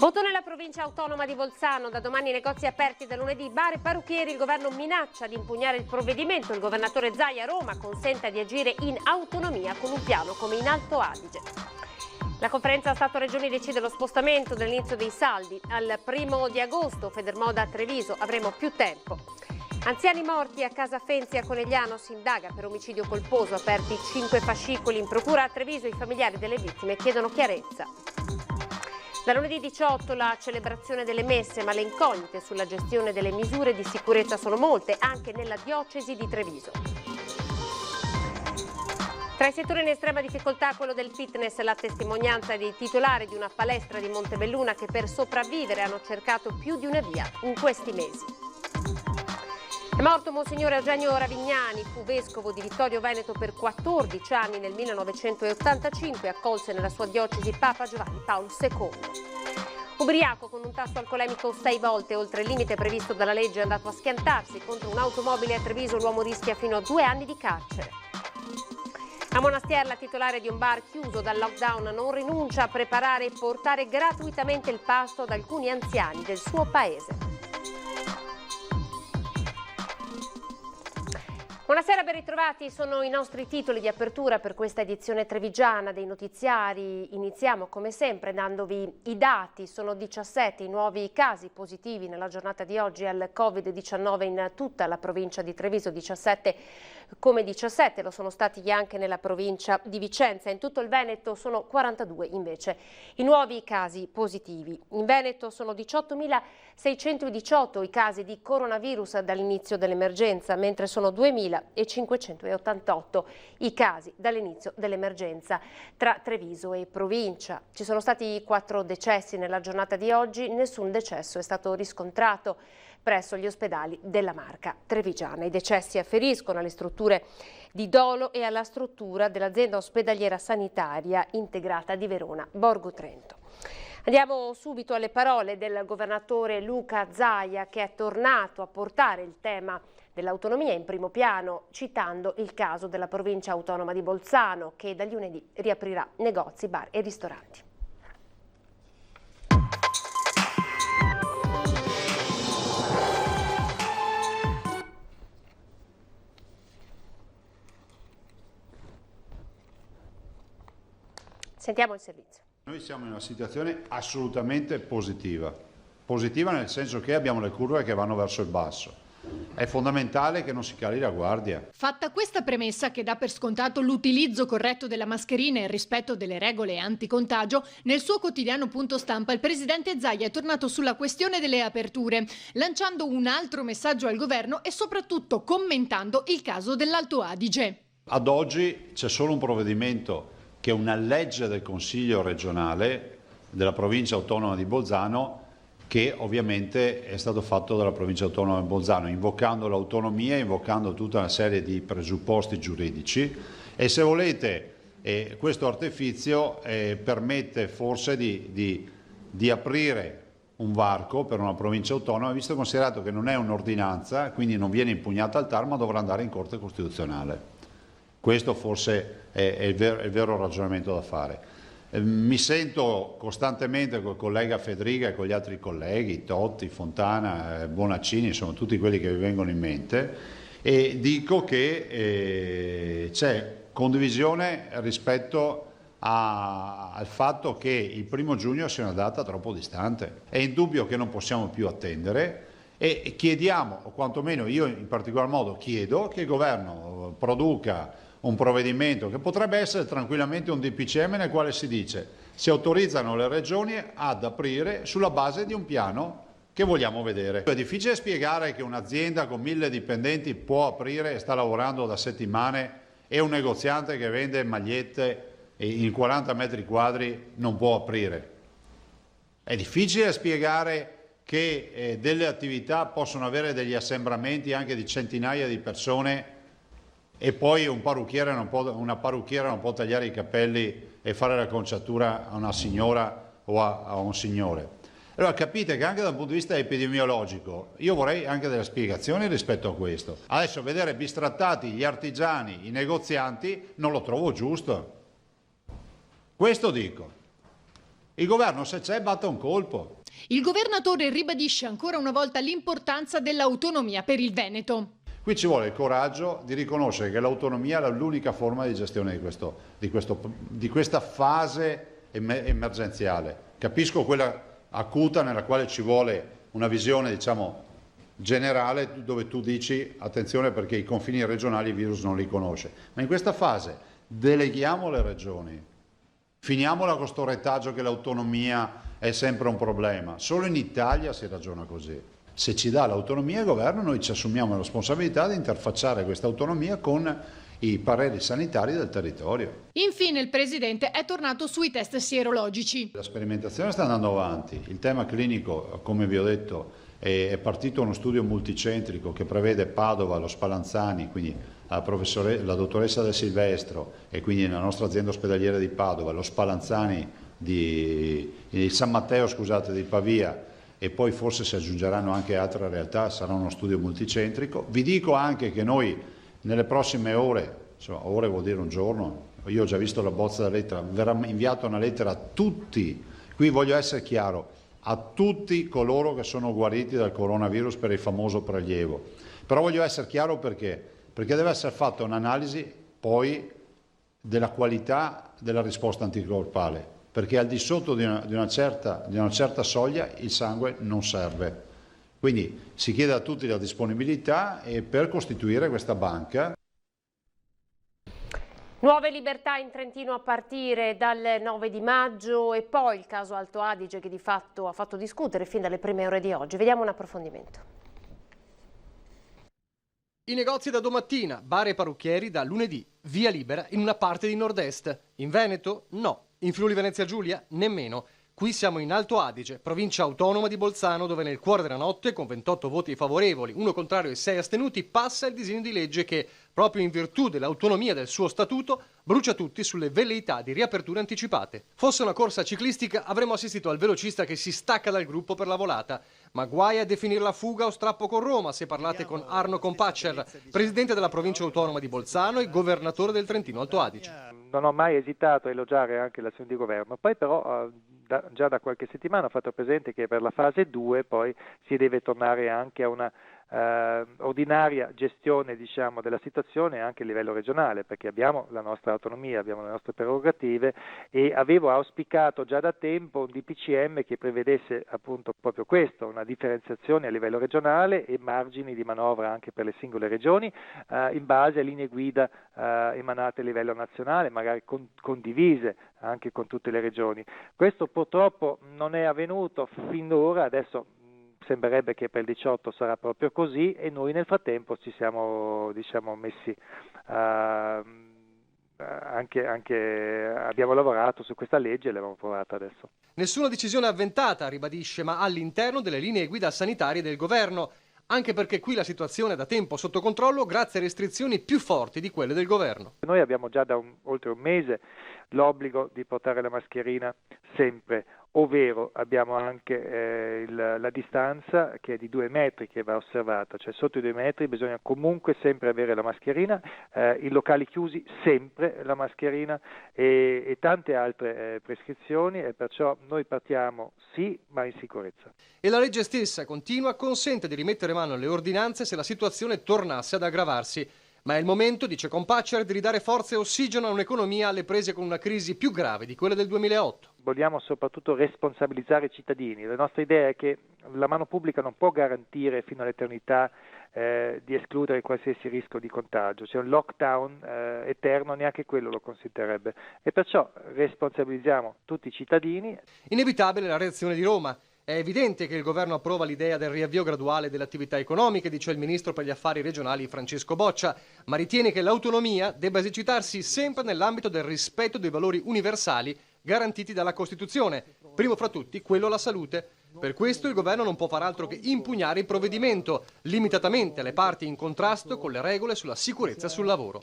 Voto nella provincia autonoma di Bolzano, da domani negozi aperti, da lunedì bar e parrucchieri. Il governo minaccia di impugnare il provvedimento. Il governatore Zaia a Roma consente di agire in autonomia con un piano come in Alto Adige. La conferenza Stato-Regioni decide lo spostamento dell'inizio dei saldi. Al 1° di agosto, Federmoda a Treviso, avremo più tempo. Anziani morti a casa Fenzi a Conegliano, si indaga per omicidio colposo, aperti 5 fascicoli in procura a Treviso. I familiari delle vittime chiedono chiarezza. Da lunedì 18 la celebrazione delle messe, ma le incognite sulla gestione delle misure di sicurezza sono molte, anche nella diocesi di Treviso. Tra i settori in estrema difficoltà quello del fitness, la testimonianza dei titolari di una palestra di Montebelluna che per sopravvivere hanno cercato più di una via in questi mesi. È morto Monsignore Eugenio Ravignani, fu vescovo di Vittorio Veneto per 14 anni. Nel 1985 accolse nella sua diocesi Papa Giovanni Paolo II. Ubriaco con un tasso alcolemico 6 volte oltre il limite previsto dalla legge, è andato a schiantarsi contro un'automobile a Treviso. L'uomo rischia fino a 2 anni di carcere. A Monastier, la titolare di un bar chiuso dal lockdown non rinuncia a preparare e portare gratuitamente il pasto ad alcuni anziani del suo paese. Buonasera, ben ritrovati, sono i nostri titoli di apertura per questa edizione trevigiana dei notiziari. Iniziamo come sempre dandovi i dati. Sono 17 i nuovi casi positivi nella giornata di oggi al Covid-19 in tutta la provincia di Treviso, 17 come 17 lo sono stati anche nella provincia di Vicenza. In tutto il Veneto sono 42 invece i nuovi casi positivi. In Veneto sono 18.618 i casi di coronavirus dall'inizio dell'emergenza, mentre sono 2.588 i casi dall'inizio dell'emergenza tra Treviso e provincia. Ci sono stati 4 decessi nella giornata di oggi, nessun decesso è stato riscontrato presso gli ospedali della Marca trevigiana. I decessi afferiscono alle strutture di dolo e alla struttura dell'azienda ospedaliera sanitaria integrata di Verona Borgo Trento. Andiamo subito alle parole del governatore Luca Zaia, che è tornato a portare il tema dell'autonomia in primo piano, citando il caso della provincia autonoma di Bolzano, che dal lunedì riaprirà negozi, bar e ristoranti. Sentiamo il servizio. Noi siamo in una situazione assolutamente positiva. Positiva nel senso che abbiamo le curve che vanno verso il basso. È fondamentale che non si cali la guardia. Fatta questa premessa, che dà per scontato l'utilizzo corretto della mascherina e il rispetto delle regole anticontagio, nel suo quotidiano Punto Stampa il presidente Zaia è tornato sulla questione delle aperture, lanciando un altro messaggio al governo e soprattutto commentando il caso dell'Alto Adige. Ad oggi c'è solo un provvedimento che è una legge del Consiglio regionale della provincia autonoma di Bolzano, che ovviamente è stato fatto dalla provincia autonoma di Bolzano, invocando l'autonomia, invocando tutta una serie di presupposti giuridici, e se volete questo artifizio permette forse di aprire un varco per una provincia autonoma, visto e considerato che non è un'ordinanza, quindi non viene impugnata al TAR, ma dovrà andare in Corte Costituzionale. Questo forse è il vero ragionamento da fare. Mi sento costantemente col collega Fedriga e con gli altri colleghi, Totti, Fontana, Bonaccini, insomma tutti quelli che vi vengono in mente, e dico che c'è condivisione rispetto al fatto che il 1° giugno sia una data troppo distante. È indubbio che non possiamo più attendere e chiediamo, o quantomeno io in particolar modo chiedo, che il governo produca un provvedimento che potrebbe essere tranquillamente un DPCM nel quale si dice: si autorizzano le regioni ad aprire sulla base di un piano che vogliamo vedere. È difficile spiegare che un'azienda con 1000 dipendenti può aprire e sta lavorando da settimane, e un negoziante che vende magliette in 40 metri quadri non può aprire. È difficile spiegare che delle attività possono avere degli assembramenti anche di centinaia di persone, e poi una parrucchiera non può tagliare i capelli e fare l'acconciatura a una signora o a un signore. Allora capite che anche dal punto di vista epidemiologico io vorrei anche delle spiegazioni rispetto a questo. Adesso vedere bistrattati gli artigiani, i negozianti, non lo trovo giusto. Questo dico. Il governo, se c'è, batta un colpo. Il governatore ribadisce ancora una volta l'importanza dell'autonomia per il Veneto. Qui ci vuole il coraggio di riconoscere che l'autonomia è l'unica forma di gestione di questa fase emergenziale. Capisco quella acuta nella quale ci vuole una visione, diciamo, generale, dove tu dici attenzione perché i confini regionali il virus non li conosce. Ma in questa fase deleghiamo le regioni, finiamola con questo retaggio che l'autonomia è sempre un problema. Solo in Italia si ragiona così. Se ci dà l'autonomia il governo, noi ci assumiamo la responsabilità di interfacciare questa autonomia con i pareri sanitari del territorio. Infine il Presidente è tornato sui test sierologici. La sperimentazione sta andando avanti. Il tema clinico, come vi ho detto, è partito uno studio multicentrico che prevede Padova, lo Spallanzani, quindi la dottoressa Del Silvestro e quindi la nostra azienda ospedaliera di Padova, lo Spallanzani di San Matteo, scusate, di Pavia, e poi forse si aggiungeranno anche altre realtà, sarà uno studio multicentrico. Vi dico anche che noi nelle prossime ore, insomma, ore vuol dire un giorno, io ho già visto la bozza della lettera, verrà inviata una lettera a tutti, qui voglio essere chiaro, a tutti coloro che sono guariti dal coronavirus per il famoso prelievo. Però voglio essere chiaro perché deve essere fatta un'analisi poi della qualità della risposta anticorpale, perché al di sotto di una certa soglia il sangue non serve. Quindi si chiede a tutti la disponibilità per costituire questa banca. Nuove libertà in Trentino a partire dal 9 di maggio e poi il caso Alto Adige che di fatto ha fatto discutere fin dalle prime ore di oggi. Vediamo un approfondimento. I negozi da domattina, bar e parrucchieri da lunedì, via libera in una parte di nord-est. In Veneto? No. In Friuli Venezia Giulia? Nemmeno. Qui siamo in Alto Adige, provincia autonoma di Bolzano, dove nel cuore della notte, con 28 voti favorevoli, 1 contrario e 6 astenuti, passa il disegno di legge che, proprio in virtù dell'autonomia del suo statuto, brucia tutti sulle velleità di riaperture anticipate. Fosse una corsa ciclistica, avremmo assistito al velocista che si stacca dal gruppo per la volata. Ma guai a definirla fuga o strappo con Roma, se parlate con Arno Compaccer, presidente della provincia autonoma di Bolzano e governatore del Trentino Alto Adige. Non ho mai esitato a elogiare anche l'azione di governo, poi però già da qualche settimana ho fatto presente che per la fase 2 poi si deve tornare anche a una ordinaria gestione, diciamo, della situazione anche a livello regionale, perché abbiamo la nostra autonomia, abbiamo le nostre prerogative e avevo auspicato già da tempo un DPCM che prevedesse appunto proprio questo, una differenziazione a livello regionale e margini di manovra anche per le singole regioni in base a linee guida emanate a livello nazionale, magari condivise anche con tutte le regioni. Questo purtroppo non è avvenuto finora, adesso sembrerebbe che per il 18 sarà proprio così e noi nel frattempo ci siamo, diciamo, messi abbiamo lavorato su questa legge e l'abbiamo approvata adesso. Nessuna decisione avventata, ribadisce, ma all'interno delle linee guida sanitarie del governo, anche perché qui la situazione è da tempo sotto controllo grazie a restrizioni più forti di quelle del governo. Noi abbiamo già da oltre un mese l'obbligo di portare la mascherina sempre, ovvero abbiamo anche la distanza che è di 2 metri che va osservata, cioè sotto i 2 metri bisogna comunque sempre avere la mascherina, in locali chiusi sempre la mascherina e tante altre prescrizioni e perciò noi partiamo sì ma in sicurezza. E la legge stessa continua, consente di rimettere mano alle ordinanze se la situazione tornasse ad aggravarsi. Ma è il momento, dice Compaccer, di ridare forza e ossigeno a un'economia alle prese con una crisi più grave di quella del 2008. Vogliamo soprattutto responsabilizzare i cittadini. La nostra idea è che la mano pubblica non può garantire fino all'eternità di escludere qualsiasi rischio di contagio. Cioè un lockdown eterno neanche quello lo consentirebbe. E perciò responsabilizziamo tutti i cittadini. Inevitabile la reazione di Roma. È evidente che il governo approva l'idea del riavvio graduale delle attività economiche, dice il ministro per gli affari regionali Francesco Boccia, ma ritiene che l'autonomia debba esercitarsi sempre nell'ambito del rispetto dei valori universali garantiti dalla Costituzione, primo fra tutti quello alla salute. Per questo il governo non può far altro che impugnare il provvedimento, limitatamente alle parti in contrasto con le regole sulla sicurezza sul lavoro.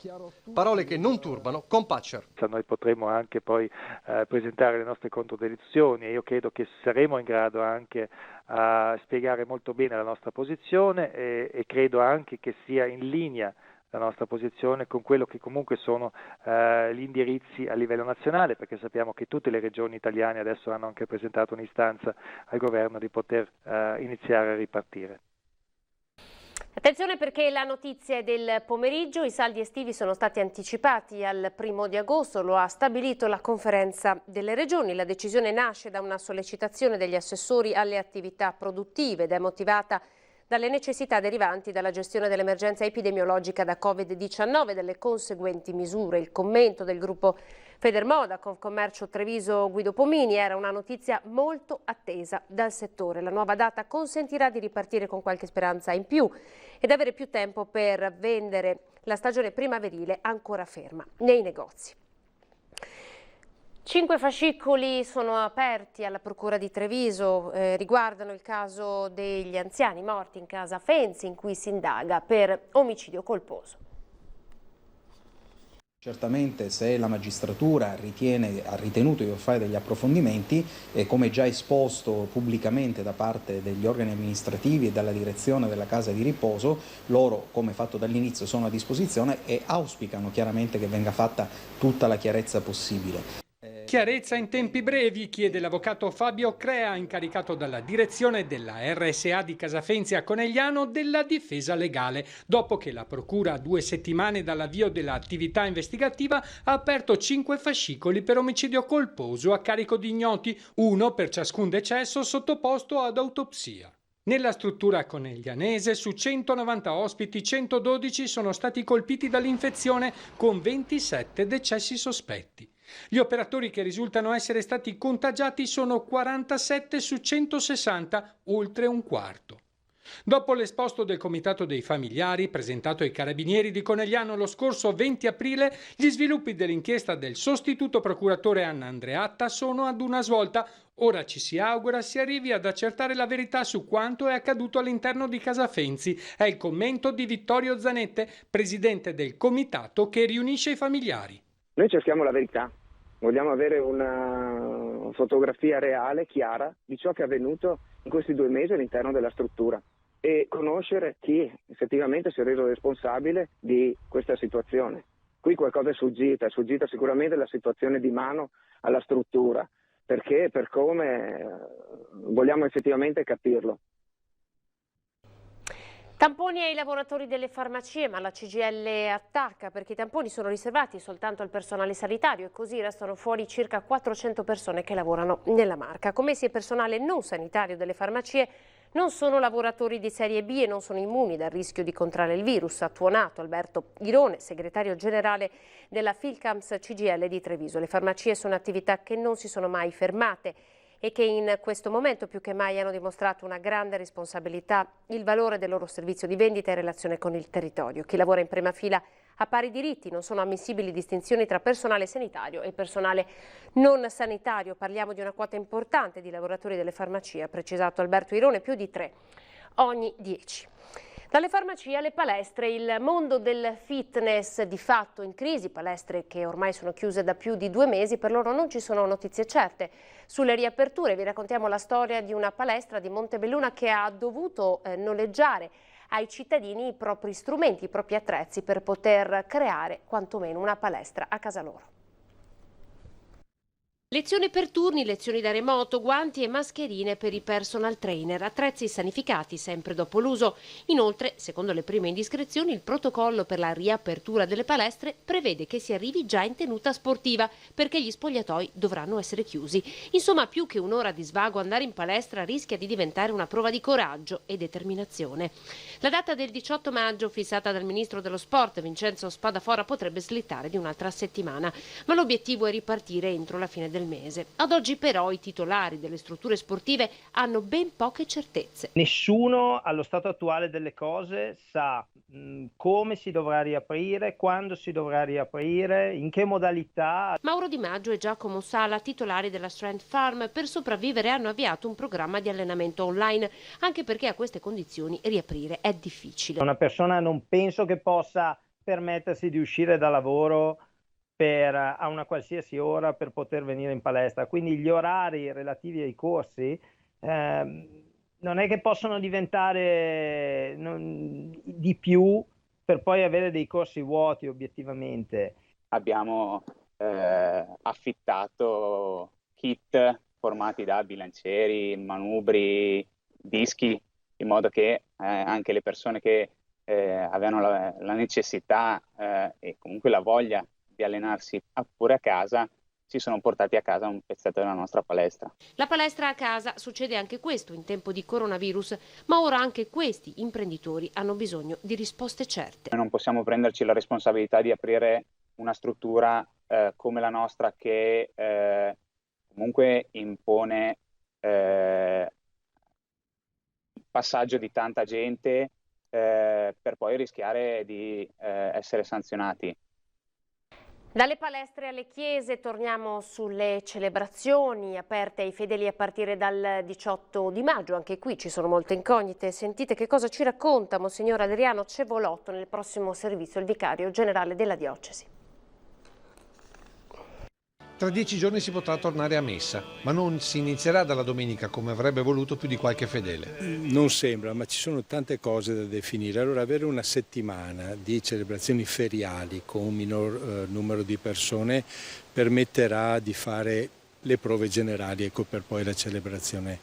Parole che non turbano Compaccer. Noi potremo anche poi presentare le nostre controdeduzioni e io credo che saremo in grado anche a spiegare molto bene la nostra posizione e credo anche che sia in linea la nostra posizione con quello che comunque sono gli indirizzi a livello nazionale, perché sappiamo che tutte le regioni italiane adesso hanno anche presentato un'istanza al governo di poter iniziare a ripartire. Attenzione perché la notizia è del pomeriggio, i saldi estivi sono stati anticipati al 1° di agosto, lo ha stabilito la conferenza delle regioni. La decisione nasce da una sollecitazione degli assessori alle attività produttive ed è motivata dalle necessità derivanti dalla gestione dell'emergenza epidemiologica da Covid-19 e delle conseguenti misure. Il commento del gruppo Federmoda, Confcommercio Treviso Guido Pomini, era una notizia molto attesa dal settore. La nuova data consentirà di ripartire con qualche speranza in più ed avere più tempo per vendere la stagione primaverile ancora ferma nei negozi. 5 fascicoli sono aperti alla Procura di Treviso, riguardano il caso degli anziani morti in casa Fenzi, in cui si indaga per omicidio colposo. Certamente se la magistratura ha ritenuto di fare degli approfondimenti, come già esposto pubblicamente da parte degli organi amministrativi e dalla direzione della casa di riposo, loro, come fatto dall'inizio, sono a disposizione e auspicano chiaramente che venga fatta tutta la chiarezza possibile. Chiarezza in tempi brevi, chiede l'avvocato Fabio Crea, incaricato dalla direzione della RSA di Casafenzi a Conegliano della difesa legale, dopo che la procura, a 2 settimane dall'avvio dell'attività investigativa, ha aperto 5 fascicoli per omicidio colposo a carico di ignoti, uno per ciascun decesso sottoposto ad autopsia. Nella struttura coneglianese su 190 ospiti 112 sono stati colpiti dall'infezione con 27 decessi sospetti. Gli operatori che risultano essere stati contagiati sono 47 su 160, oltre un quarto. Dopo l'esposto del Comitato dei Familiari, presentato ai Carabinieri di Conegliano lo scorso 20 aprile, gli sviluppi dell'inchiesta del sostituto procuratore Anna Andreatta sono ad una svolta. Ora ci si augura si arrivi ad accertare la verità su quanto è accaduto all'interno di Casa Fenzi. È il commento di Vittorio Zanette, presidente del comitato che riunisce i familiari. Noi cerchiamo la verità, vogliamo avere una fotografia reale, chiara, di ciò che è avvenuto in questi 2 mesi all'interno della struttura e conoscere chi effettivamente si è reso responsabile di questa situazione. Qui qualcosa è sfuggita sicuramente la situazione di mano alla struttura, perché per come vogliamo effettivamente capirlo. Tamponi ai lavoratori delle farmacie, ma la CGIL attacca perché i tamponi sono riservati soltanto al personale sanitario e così restano fuori circa 400 persone che lavorano nella Marca. Commessi e personale non sanitario delle farmacie non sono lavoratori di serie B e non sono immuni dal rischio di contrarre il virus, ha tuonato Alberto Irone, segretario generale della Filcams CGIL di Treviso. Le farmacie sono attività che non si sono mai fermate e che in questo momento più che mai hanno dimostrato una grande responsabilità, il valore del loro servizio di vendita in relazione con il territorio. Chi lavora in prima fila ha pari diritti, non sono ammissibili distinzioni tra personale sanitario e personale non sanitario. Parliamo di una quota importante di lavoratori delle farmacie, ha precisato Alberto Irone, più di 3 ogni 10. Dalle farmacie alle palestre, il mondo del fitness di fatto in crisi, palestre che ormai sono chiuse da più di 2 mesi, per loro non ci sono notizie certe sulle riaperture. Vi raccontiamo la storia di una palestra di Montebelluna che ha dovuto noleggiare ai cittadini i propri strumenti, i propri attrezzi per poter creare quantomeno una palestra a casa loro. Lezioni per turni, lezioni da remoto, guanti e mascherine per i personal trainer, attrezzi sanificati sempre dopo l'uso. Inoltre, secondo le prime indiscrezioni, il protocollo per la riapertura delle palestre prevede che si arrivi già in tenuta sportiva perché gli spogliatoi dovranno essere chiusi. Insomma, più che un'ora di svago, andare in palestra rischia di diventare una prova di coraggio e determinazione. La data del 18 maggio, fissata dal ministro dello sport Vincenzo Spadafora, potrebbe slittare di un'altra settimana, ma l'obiettivo è ripartire entro la fine del mese. Ad oggi però i titolari delle strutture sportive hanno ben poche certezze. Nessuno allo stato attuale delle cose sa come si dovrà riaprire, quando si dovrà riaprire, in che modalità. Mauro Di Maggio e Giacomo Sala, titolari della Strength Farm, per sopravvivere hanno avviato un programma di allenamento online, anche perché a queste condizioni riaprire è difficile. Una persona non penso che possa permettersi di uscire da lavoro a una qualsiasi ora per poter venire in palestra, quindi gli orari relativi ai corsi non è che possono diventare di più per poi avere dei corsi vuoti obiettivamente. Abbiamo affittato kit formati da bilancieri, manubri, dischi, in modo che anche le persone che avevano la necessità e comunque la voglia di allenarsi pure a casa, si sono portati a casa un pezzetto della nostra palestra. La palestra a casa, succede anche questo in tempo di coronavirus, ma ora anche questi imprenditori hanno bisogno di risposte certe. Noi non possiamo prenderci la responsabilità di aprire una struttura come la nostra che comunque impone il passaggio di tanta gente per poi rischiare di essere sanzionati. Dalle palestre alle chiese torniamo sulle celebrazioni aperte ai fedeli a partire dal 18 di maggio. Anche qui ci sono molte incognite. Sentite che cosa ci racconta Monsignor Adriano Cevolotto nel prossimo servizio, il vicario generale della diocesi. Tra 10 giorni si potrà tornare a messa, ma non si inizierà dalla domenica come avrebbe voluto più di qualche fedele. Non sembra, ma ci sono tante cose da definire. Allora, avere una settimana di celebrazioni feriali con un minor numero di persone permetterà di fare le prove generali, ecco, per poi la celebrazione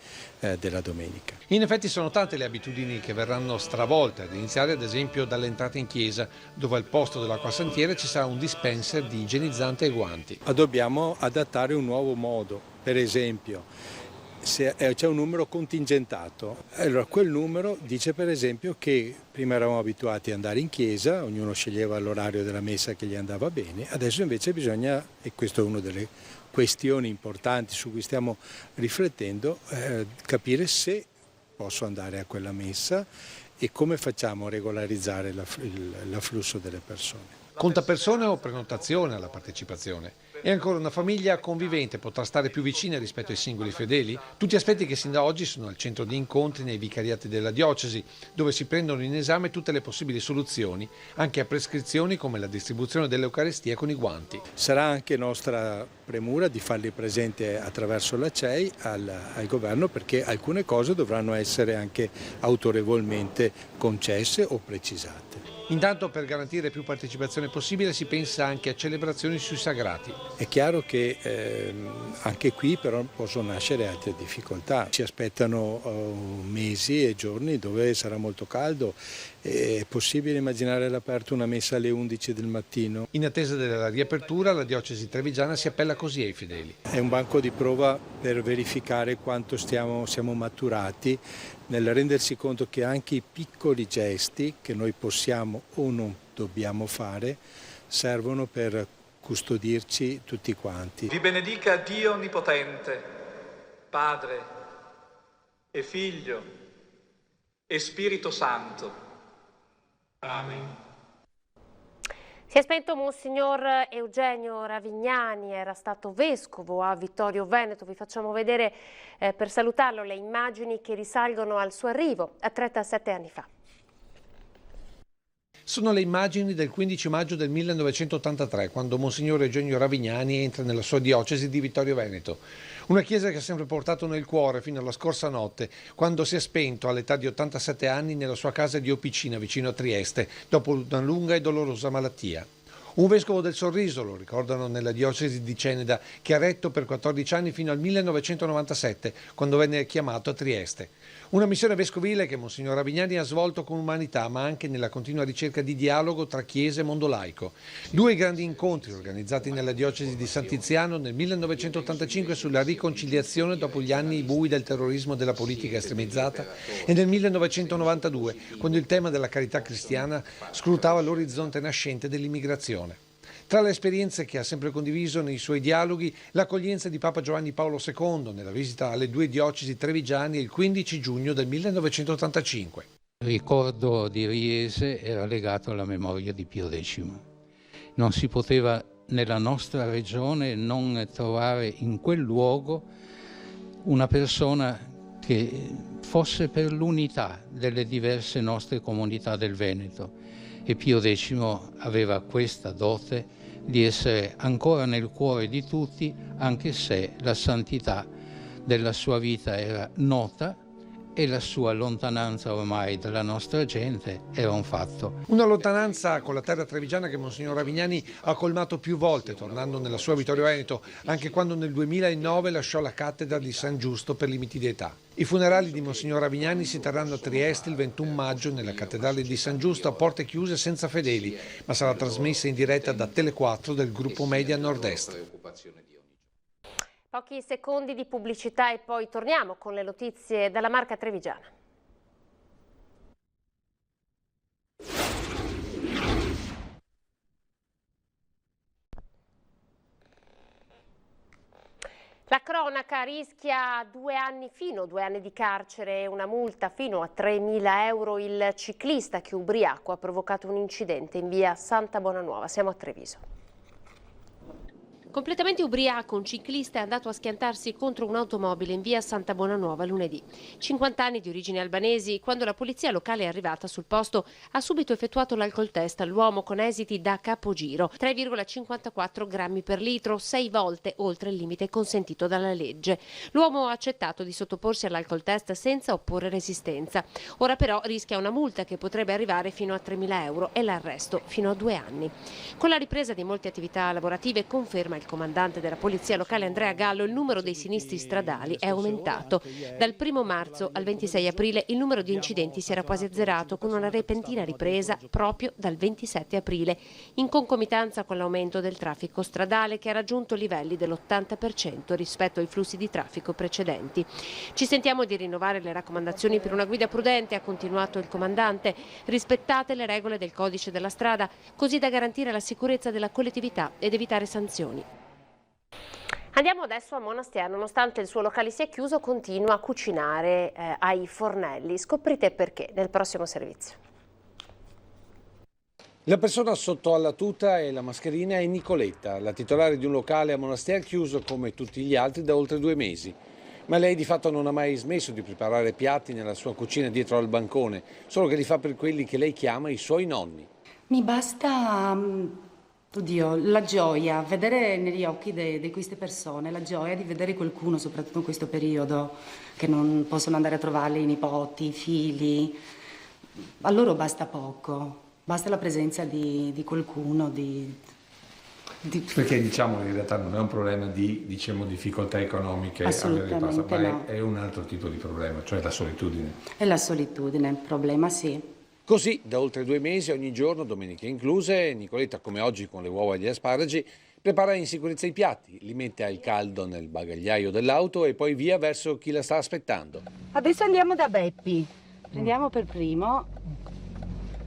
della domenica. In effetti sono tante le abitudini che verranno stravolte, ad iniziare ad esempio dall'entrata in chiesa, dove al posto dell'acquasantiere ci sarà un dispenser di igienizzante e guanti. Dobbiamo adattare un nuovo modo, per esempio se c'è un numero contingentato, allora quel numero dice per esempio che prima eravamo abituati ad andare in chiesa, ognuno sceglieva l'orario della messa che gli andava bene, adesso invece bisogna, e questo è una delle questioni importanti su cui stiamo riflettendo, capire se posso andare a quella messa e come facciamo a regolarizzare l'afflusso delle persone. Conta persone o prenotazione alla partecipazione? E ancora, una famiglia convivente potrà stare più vicina rispetto ai singoli fedeli? Tutti aspetti che sin da oggi sono al centro di incontri nei vicariati della diocesi, dove si prendono in esame tutte le possibili soluzioni, anche a prescrizioni come la distribuzione dell'Eucaristia con i guanti. Sarà anche nostra premura di farli presente attraverso la CEI al governo, perché alcune cose dovranno essere anche autorevolmente concesse o precisate. Intanto, per garantire più partecipazione possibile, si pensa anche a celebrazioni sui sagrati. È chiaro che anche qui però possono nascere altre difficoltà. Ci aspettano mesi e giorni dove sarà molto caldo. È possibile immaginare all'aperto una messa alle 11 del mattino? In attesa della riapertura, la diocesi trevigiana si appella così ai fedeli. È un banco di prova per verificare quanto siamo maturati nel rendersi conto che anche i piccoli gesti che noi possiamo o non dobbiamo fare servono per custodirci tutti quanti. Vi benedica Dio Onnipotente, Padre e Figlio e Spirito Santo. Amen. Si è spento Monsignor Eugenio Ravignani, era stato vescovo a Vittorio Veneto. Vi facciamo vedere per salutarlo le immagini che risalgono al suo arrivo a 37 anni fa. Sono le immagini del 15 maggio del 1983, quando Monsignor Eugenio Ravignani entra nella sua diocesi di Vittorio Veneto. Una chiesa che ha sempre portato nel cuore fino alla scorsa notte, quando si è spento all'età di 87 anni nella sua casa di Opicina, vicino a Trieste, dopo una lunga e dolorosa malattia. Un vescovo del sorriso, lo ricordano nella diocesi di Ceneda, che ha retto per 14 anni fino al 1997, quando venne chiamato a Trieste. Una missione vescovile che Monsignor Ravignani ha svolto con umanità, ma anche nella continua ricerca di dialogo tra Chiesa e mondo laico. 2 grandi incontri organizzati nella diocesi di San Tiziano nel 1985 sulla riconciliazione dopo gli anni bui del terrorismo e della politica estremizzata, e nel 1992, quando il tema della carità cristiana scrutava l'orizzonte nascente dell'immigrazione. Tra le esperienze che ha sempre condiviso nei suoi dialoghi, l'accoglienza di Papa Giovanni Paolo II nella visita alle 2 diocesi trevigiane il 15 giugno del 1985. Il ricordo di Riese era legato alla memoria di Pio X. Non si poteva nella nostra regione non trovare in quel luogo una persona che fosse per l'unità delle diverse nostre comunità del Veneto. E Pio X aveva questa dote di essere ancora nel cuore di tutti, anche se la santità della sua vita era nota e la sua lontananza ormai dalla nostra gente era un fatto. Una lontananza con la terra trevigiana che Monsignor Ravignani ha colmato più volte, tornando nella sua Vittorio Veneto, anche quando nel 2009 lasciò la cattedra di San Giusto per limiti di età. I funerali di Monsignor Ravignani si terranno a Trieste il 21 maggio nella cattedrale di San Giusto a porte chiuse senza fedeli, ma sarà trasmessa in diretta da Tele4 del gruppo Media Nord-Est. Pochi secondi di pubblicità e poi torniamo con le notizie dalla Marca trevigiana. La cronaca rischia 2 anni fino, 2 anni di carcere e una multa fino a 3.000 euro il ciclista che ubriaco ha provocato un incidente in via Santa Buonanuova. Siamo a Treviso. Completamente ubriaco, un ciclista è andato a schiantarsi contro un'automobile in via Santa Buonanuova lunedì. 50 anni di origini albanesi, quando la polizia locale è arrivata sul posto ha subito effettuato l'alcol test all'uomo con esiti da capogiro, 3,54 grammi per litro, 6 volte oltre il limite consentito dalla legge. L'uomo ha accettato di sottoporsi all'alcol test senza opporre resistenza. Ora però rischia una multa che potrebbe arrivare fino a 3.000 euro e l'arresto fino a 2 anni. Con la ripresa di molte attività lavorative, conferma il comandante della polizia locale Andrea Gallo, il numero dei sinistri stradali è aumentato. Dal 1 marzo al 26 aprile il numero di incidenti si era quasi azzerato, con una repentina ripresa proprio dal 27 aprile, in concomitanza con l'aumento del traffico stradale che ha raggiunto livelli dell'80% rispetto ai flussi di traffico precedenti. Ci sentiamo di rinnovare le raccomandazioni per una guida prudente, ha continuato il comandante. Rispettate le regole del codice della strada, così da garantire la sicurezza della collettività ed evitare sanzioni. Andiamo adesso a Monastir. Nonostante il suo locale sia chiuso, continua a cucinare ai fornelli. Scoprite perché nel prossimo servizio. La persona sotto alla tuta e la mascherina è Nicoletta, la titolare di un locale a Monastir chiuso come tutti gli altri da oltre 2 mesi. Ma lei di fatto non ha mai smesso di preparare piatti nella sua cucina dietro al bancone, solo che li fa per quelli che lei chiama i suoi nonni. Mi basta, oddio, la gioia, vedere negli occhi di queste persone, la gioia di vedere qualcuno, soprattutto in questo periodo, che non possono andare a trovarli i nipoti, i figli. A loro basta poco, basta la presenza di qualcuno, Perché diciamo in realtà non è un problema di difficoltà economiche, assolutamente ma no. è un altro tipo di problema, cioè la solitudine. È la solitudine, il problema sì. Così, da oltre 2 mesi, ogni giorno, domeniche incluse, Nicoletta, come oggi con le uova e gli asparagi, prepara in sicurezza i piatti, li mette al caldo nel bagagliaio dell'auto e poi via verso chi la sta aspettando. Adesso andiamo da Beppi. Prendiamo per primo.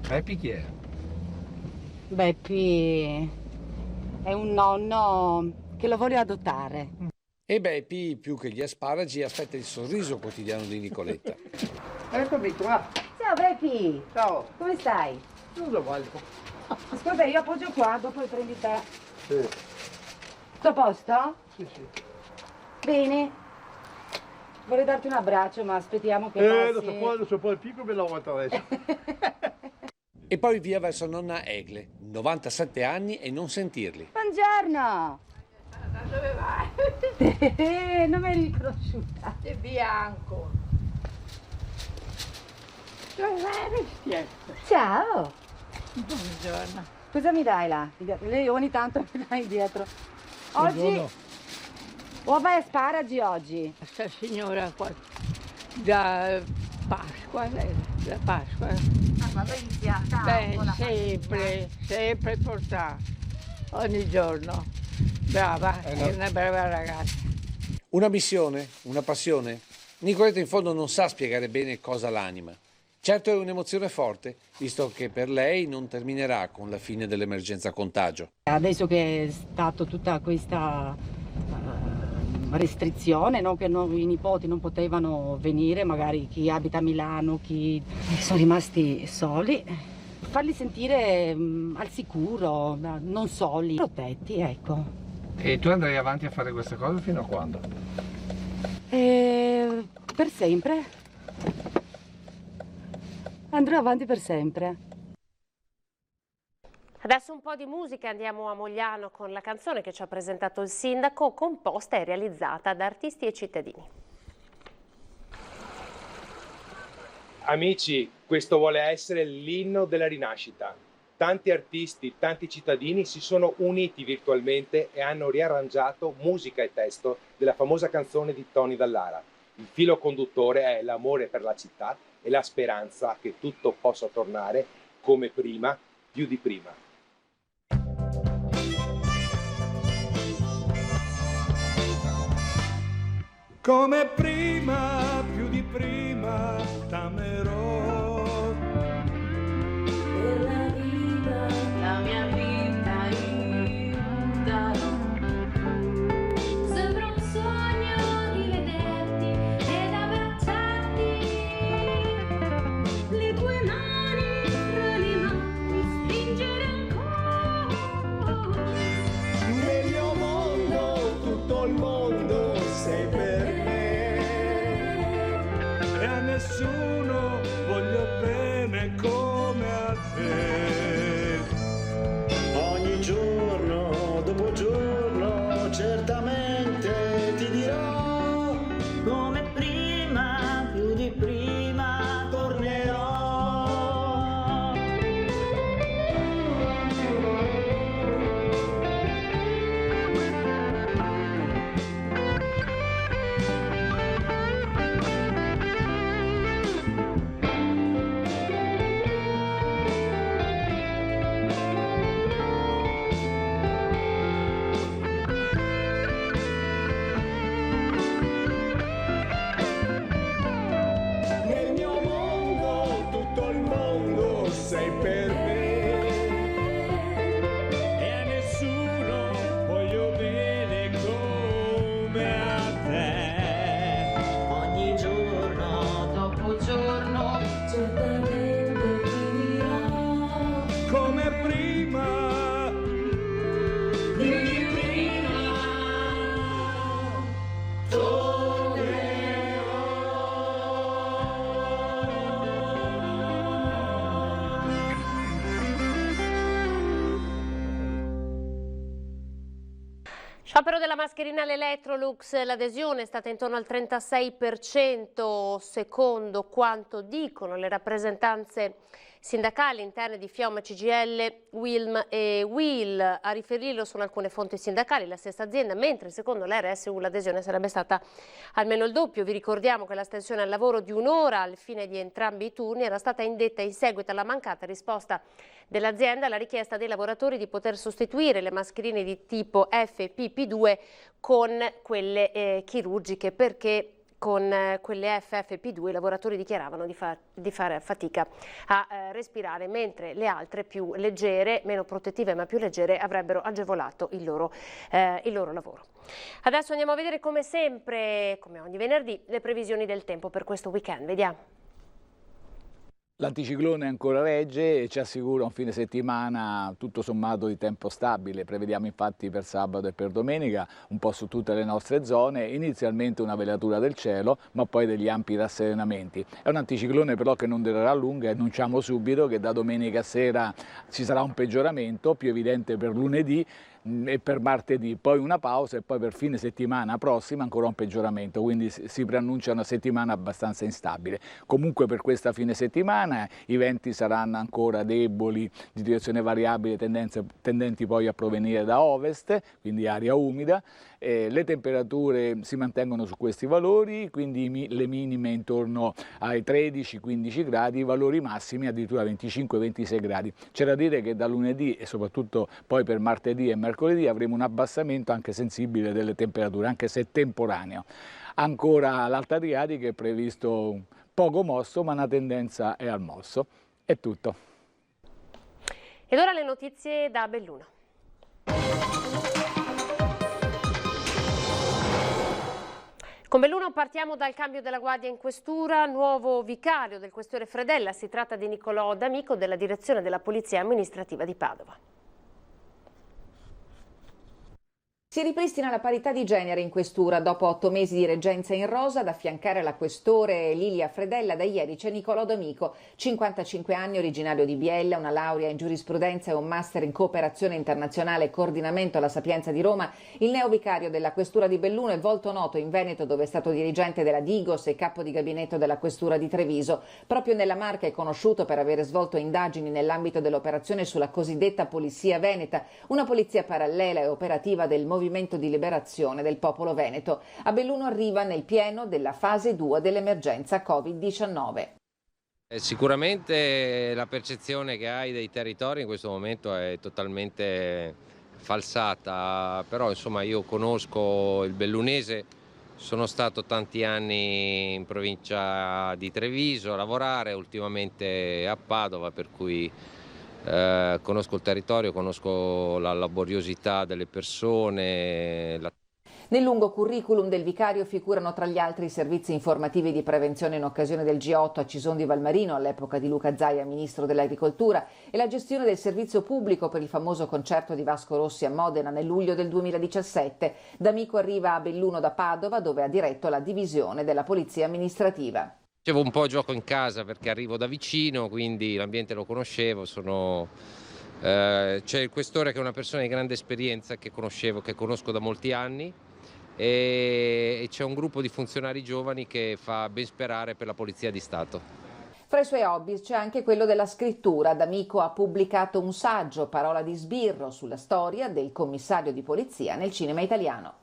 Beppi chi è? Beppi è un nonno che lo voglio adottare. E Beppi, più che gli asparagi, aspetta il sorriso quotidiano di Nicoletta. Eccomi qua. Ciao Beppi! Ciao. Come stai? Tutto male. Ascolta, io appoggio qua, dopo prendi te. Sì. Tutto a posto? Sì, sì. Bene. Vorrei darti un abbraccio, ma aspettiamo che passi. Lo so poi il picco me lo volta adesso. E poi via verso nonna Egle, 97 anni e non sentirli. Buongiorno! Dove vai? Non mi eri riconosciuta. È bianco. Dove vai? Ciao! Buongiorno. Cosa mi dai là? Lei ogni tanto mi dai dietro. Oggi Buongiorno. uova e asparagi oggi. Questa signora qua da Pasqua, da Pasqua. Fabrizia, ciao. Beh, sempre portata, ogni giorno. Brava, è una brava ragazza. Una missione? Una passione? Nicoletta in fondo non sa spiegare bene cosa l'anima. Certo è un'emozione forte, visto che per lei non terminerà con la fine dell'emergenza contagio. Adesso che è stata tutta questa restrizione, no? Che i nipoti non potevano venire, magari chi abita a Milano, chi sono rimasti soli, farli sentire al sicuro, non soli, protetti, ecco. E tu andrai avanti a fare questa cosa fino a quando? Per sempre. Andrò avanti per sempre. Adesso un po' di musica, andiamo a Mogliano con la canzone che ci ha presentato il sindaco, composta e realizzata da artisti e cittadini. Amici, questo vuole essere l'inno della rinascita. Tanti artisti, tanti cittadini si sono uniti virtualmente e hanno riarrangiato musica e testo della famosa canzone di Tony Dallara. Il filo conduttore è l'amore per la città e la speranza che tutto possa tornare come prima, più di prima. Come prima, più di prima, t'amerò. Per la vita, la mia vita io darò. Sembra un sogno di vederti ed abbracciarti. Le tue mani tra le mani stringere ancora. Nel mio mondo, tutto il mondo sei per me. E a nessuno voglio bene come a te. Ogni giorno dopo giorno certamente ti dirò Come prima, più di prima tornerò. nel mio mondo, tutto il mondo sei per me. E a nessuno voglio bene come a te. Ogni giorno dopo giorno certamente ti dirò. Come prima, Più di prima Sciopero della mascherina all'Electrolux, l'adesione è stata intorno al 36% secondo quanto dicono le rappresentanze sindacali interne di FIOM, CGIL, UILM e UIL. A riferirlo sono alcune fonti sindacali, la stessa azienda, mentre secondo l'RSU l'adesione sarebbe stata almeno il doppio. Vi ricordiamo che l'astensione al lavoro di un'ora al fine di entrambi i turni era stata indetta in seguito alla mancata risposta dell'azienda alla richiesta dei lavoratori di poter sostituire le mascherine di tipo FFP2 con quelle chirurgiche, perché con quelle FFP2 i lavoratori dichiaravano di fare fatica a respirare, mentre le altre più leggere, meno protettive ma più leggere, avrebbero agevolato il loro lavoro. Adesso andiamo a vedere come sempre, come ogni venerdì, le previsioni del tempo per questo weekend. Vediamo. L'anticiclone ancora regge e ci assicura un fine settimana tutto sommato di tempo stabile. Prevediamo infatti per sabato e per domenica un po' su tutte le nostre zone inizialmente una velatura del cielo, ma poi degli ampi rasserenamenti. È un anticiclone però che non durerà a lungo e annunciamo subito che da domenica sera ci sarà un peggioramento più evidente per lunedì e per martedì, poi una pausa e poi per fine settimana prossima ancora un peggioramento, quindi si preannuncia una settimana abbastanza instabile. Comunque per questa fine settimana i venti saranno ancora deboli, di direzione variabile, tendenti poi a provenire da ovest, quindi aria umida. Le temperature si mantengono su questi valori, quindi le minime intorno ai 13-15 gradi, i valori massimi addirittura 25-26 gradi. C'è da dire che da lunedì e soprattutto poi per martedì e mercoledì avremo un abbassamento anche sensibile delle temperature, anche se temporaneo. Ancora l'Alta Adriatica è previsto poco mosso, ma una tendenza è al mosso. È tutto. Ed ora le notizie da Belluno. Con Belluno partiamo dal cambio della guardia in questura, nuovo vicario del questore Fredella, si tratta di Niccolò D'Amico della direzione della Polizia Amministrativa di Padova. Si ripristina la parità di genere in questura. Dopo 8 mesi di reggenza in rosa, ad affiancare la questore Lilia Fredella, da ieri c'è Nicolò D'Amico, 55 anni, originario di Biella, una laurea in giurisprudenza e un master in cooperazione internazionale e coordinamento alla Sapienza di Roma. Il neovicario della questura di Belluno è volto noto in Veneto, dove è stato dirigente della Digos e capo di gabinetto della questura di Treviso. Proprio nella Marca è conosciuto per avere svolto indagini nell'ambito dell'operazione sulla cosiddetta Polizia Veneta, una polizia parallela e operativa del Movimento di Liberazione del Popolo Veneto. A Belluno arriva nel pieno della fase 2 dell'emergenza Covid-19. Sicuramente la percezione che hai dei territori in questo momento è totalmente falsata, però insomma io conosco il bellunese, sono stato tanti anni in provincia di Treviso a lavorare, ultimamente a Padova, per cui conosco il territorio, conosco la laboriosità delle persone. Nel lungo curriculum del vicario figurano tra gli altri i servizi informativi di prevenzione in occasione del G8 a Cison di Valmarino, all'epoca di Luca Zaia, ministro dell'Agricoltura, e la gestione del servizio pubblico per il famoso concerto di Vasco Rossi a Modena nel luglio del 2017. D'Amico arriva a Belluno da Padova, dove ha diretto la divisione della polizia amministrativa. Facevo un po' gioco in casa perché arrivo da vicino, quindi l'ambiente lo conoscevo, c'è il questore che è una persona di grande esperienza che conosco da molti anni, e c'è un gruppo di funzionari giovani che fa ben sperare per la Polizia di Stato. Fra i suoi hobby c'è anche quello della scrittura. D'Amico ha pubblicato un saggio, Parola di sbirro, sulla storia del commissario di polizia nel cinema italiano.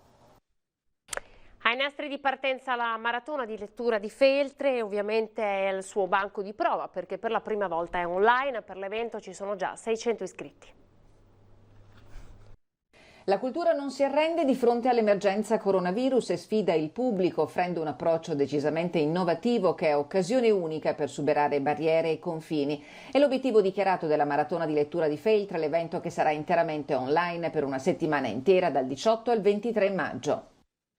Ai nastri di partenza la maratona di lettura di Feltre, ovviamente è il suo banco di prova perché per la prima volta è online, per l'evento ci sono già 600 iscritti. La cultura non si arrende di fronte all'emergenza coronavirus e sfida il pubblico offrendo un approccio decisamente innovativo che è occasione unica per superare barriere e confini. È l'obiettivo dichiarato della maratona di lettura di Feltre, l'evento che sarà interamente online per una settimana intera dal 18 al 23 maggio.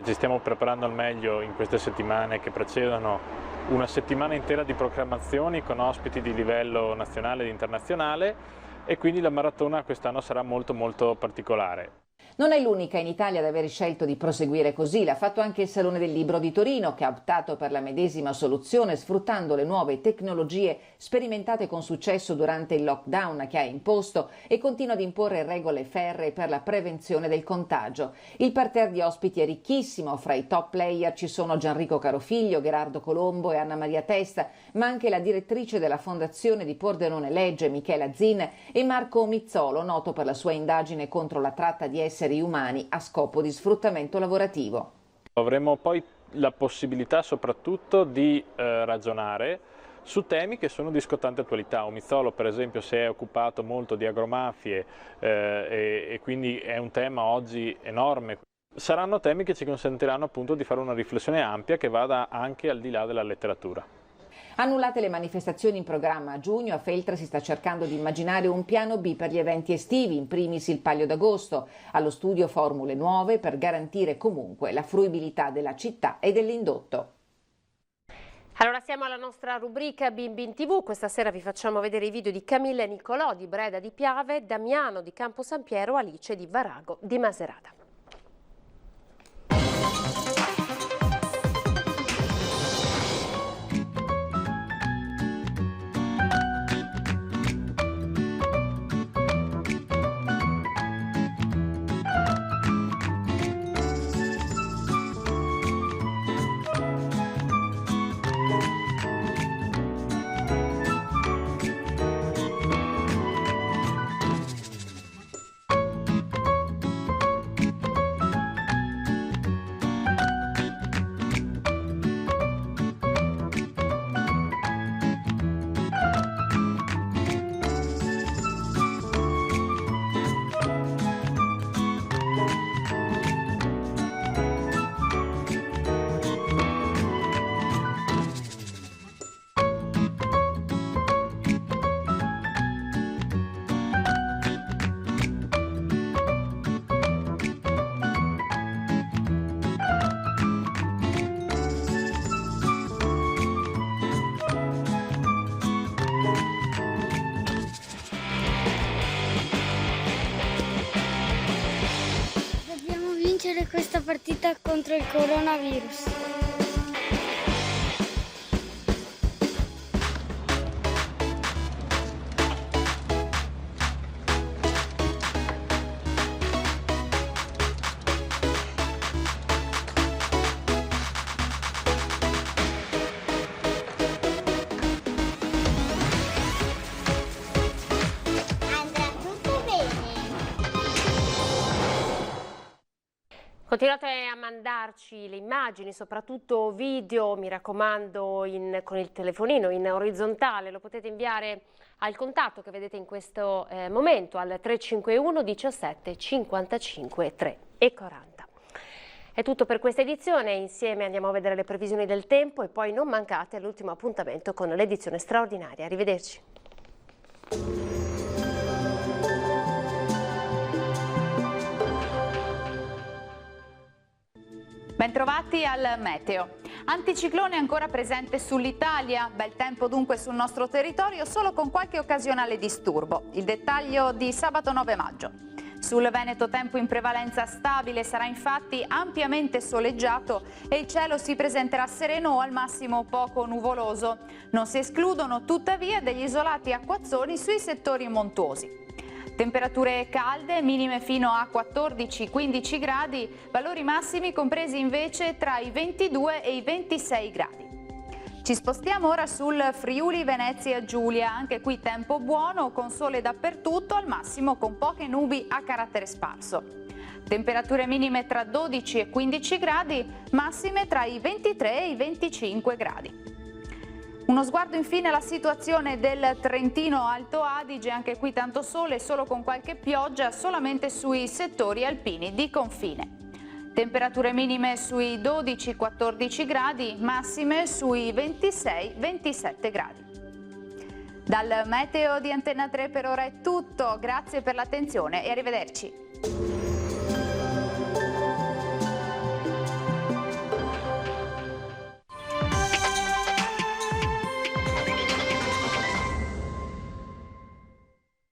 Ci stiamo preparando al meglio in queste settimane che precedono una settimana intera di proclamazioni con ospiti di livello nazionale ed internazionale, e quindi la maratona quest'anno sarà molto particolare. Non è l'unica in Italia ad aver scelto di proseguire così, l'ha fatto anche il Salone del Libro di Torino, che ha optato per la medesima soluzione sfruttando le nuove tecnologie sperimentate con successo durante il lockdown che ha imposto e continua ad imporre regole ferree per la prevenzione del contagio. Il parterre di ospiti è ricchissimo, fra i top player ci sono Gianrico Carofiglio, Gherardo Colombo e Anna Maria Testa, ma anche la direttrice della Fondazione di Pordenone Legge, Michela Zin, e Marco Mizzolo, noto per la sua indagine contro la tratta di esseri umani a scopo di sfruttamento lavorativo. Avremo poi la possibilità soprattutto di ragionare su temi che sono di scottante attualità. Mizzolo per esempio si è occupato molto di agromafie e quindi è un tema oggi enorme. Saranno temi che ci consentiranno appunto di fare una riflessione ampia che vada anche al di là della letteratura. Annullate le manifestazioni in programma a giugno, a Feltre si sta cercando di immaginare un piano B per gli eventi estivi, in primis il Palio d'Agosto. Allo studio formule nuove per garantire comunque la fruibilità della città e dell'indotto. Allora siamo alla nostra rubrica Bimbi in TV, questa sera vi facciamo vedere i video di Camilla e Nicolò di Breda di Piave, Damiano di Campo San Piero, Alice di Varago di Maserata. questa partita contro il coronavirus. Continuate a mandarci le immagini, soprattutto video, mi raccomando, con il telefonino in orizzontale. Lo potete inviare al contatto che vedete in questo momento, al 351 17 55 3 e 40. È tutto per questa edizione, insieme andiamo a vedere le previsioni del tempo e poi non mancate all'ultimo appuntamento con l'edizione straordinaria. Arrivederci. Bentrovati al meteo. Anticiclone ancora presente sull'Italia, bel tempo dunque sul nostro territorio, solo con qualche occasionale disturbo. Il dettaglio di sabato 9 maggio. Sul Veneto tempo in prevalenza stabile, sarà infatti ampiamente soleggiato e il cielo si presenterà sereno o al massimo poco nuvoloso. Non si escludono tuttavia degli isolati acquazzoni sui settori montuosi. Temperature calde, minime fino a 14-15 gradi, valori massimi compresi invece tra i 22 e i 26 gradi. Ci spostiamo ora sul Friuli Venezia Giulia, anche qui tempo buono, con sole dappertutto, al massimo con poche nubi a carattere sparso. Temperature minime tra 12 e 15 gradi, massime tra i 23 e i 25 gradi. Uno sguardo infine alla situazione del Trentino Alto Adige, anche qui tanto sole, solo con qualche pioggia solamente sui settori alpini di confine. Temperature minime sui 12-14 gradi, massime sui 26-27 gradi. Dal meteo di Antenna 3 per ora è tutto, grazie per l'attenzione e arrivederci.